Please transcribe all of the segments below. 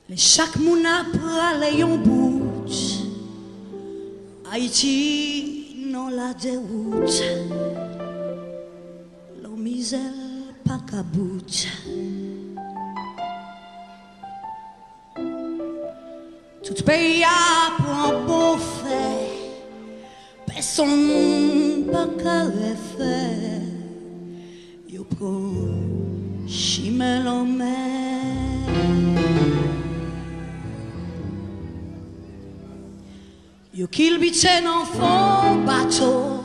Mais chaque moun a pralé yon bout. Haïti non la déroute. La misère pas qu'à bout. Tout pays a pour un bon fait. Personne pas qu'à refaire. Yo prend chimel en mer. Yo kill bitè nan fond bateau,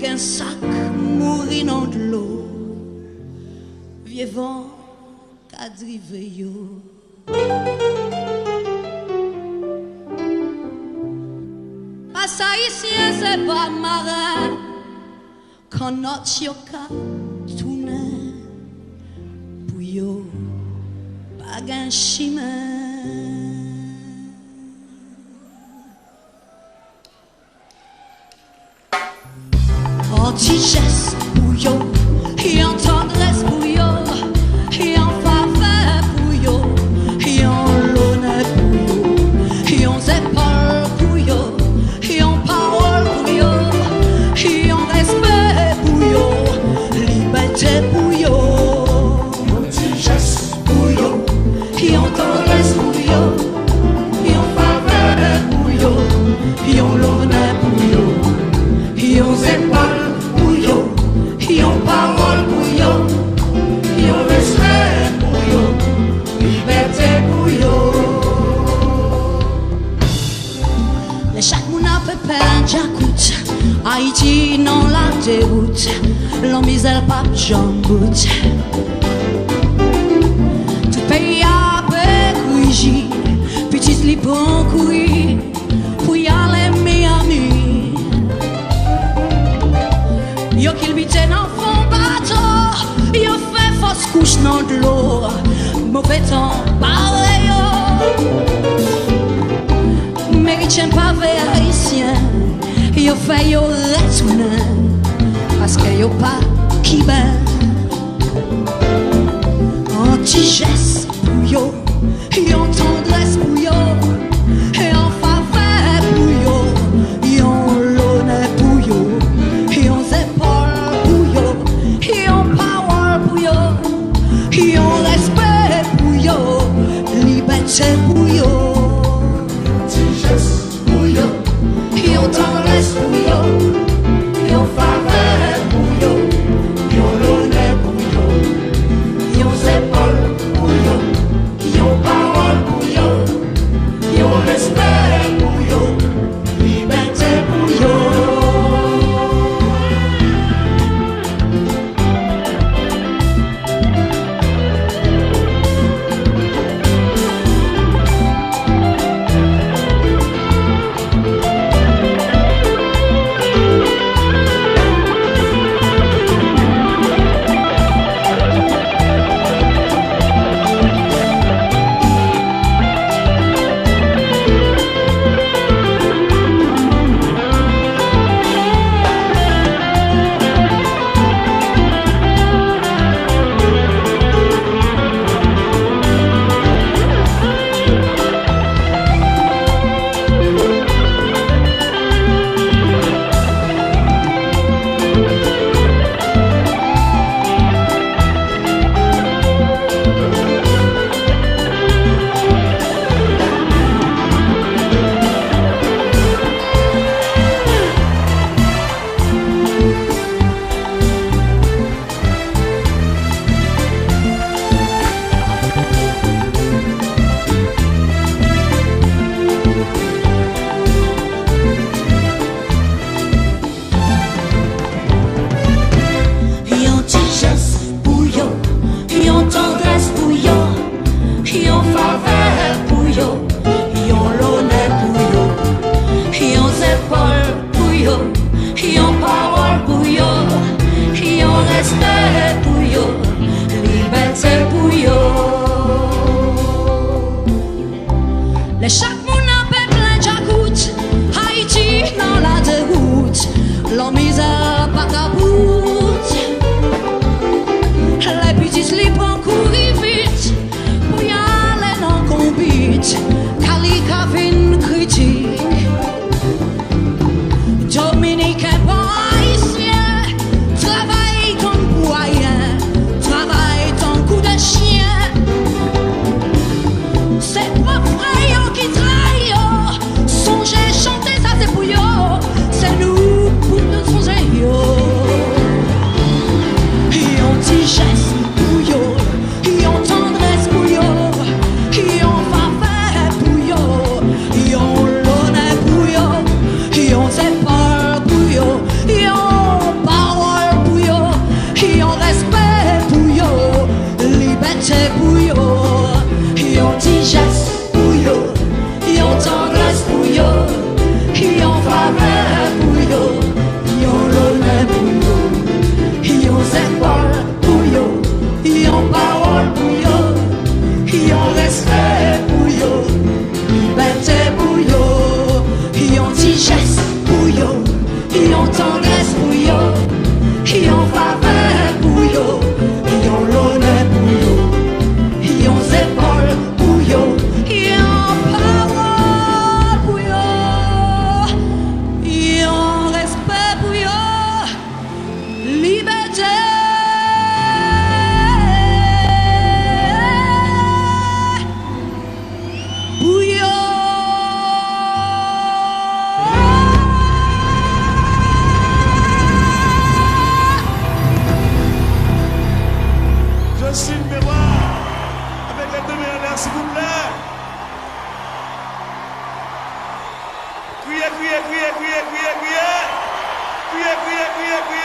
gen sac mouri nan de l'eau, vieux vent ka drive yo. Pas haïtien c'est pas marin, quand notre yo ka tourne, pou yo pa gen chemin. Anti-geste pour yo, et en tendresse pour yo, et en faveur pour yo, et en l'honneur pour yo, et en épaules pour yo, et en parole pour yo, et en respect pour yo, liberté pour yo. Anti-geste pour yo, et en tendresse pour yo, et en faveur pour yo, et en l'honneur pour yo, et en épaules. Yon parole pour yo, yon respect pour yo, liberté pour yo. Les chaque moun a fait peine j'acoute. Haïti non la déroute. L'homme misère pas jamboute. Tout pays a peu couigi. Petit li prend courir pour y aller Miami. Yo kill bitè nan fond bateau, yo fait fausse couche nan de l'eau, mauvais temps parle yo. Méritien pavé haïtien, yo fait yo retourner, parce que yo pas qui ben. Anti-geste pour yo, yon tendresse pour yo, et en faveur pour yo, yon l'honneur pour yo, yon yon respect pour yo, liberté pour yo. Anti-geste pour yo, yon tendresse pour yo, yon faveur pour yo, yon l'honneur pour yo, yon épaules pour yo, yon parole pour yo, yon respect pour yo, liberté pour yo. Les chaque moun a fait plein j'acoute. Haïti dans la déroute. La misère pas qu'à bout. Les petits li prend courir vite pour y aller dans Gilles Méroir. Avec les deux mains en l'air, s'il vous plaît. Criez, criez, criez, criez, criez, criez. Criez, criez, criez, criez.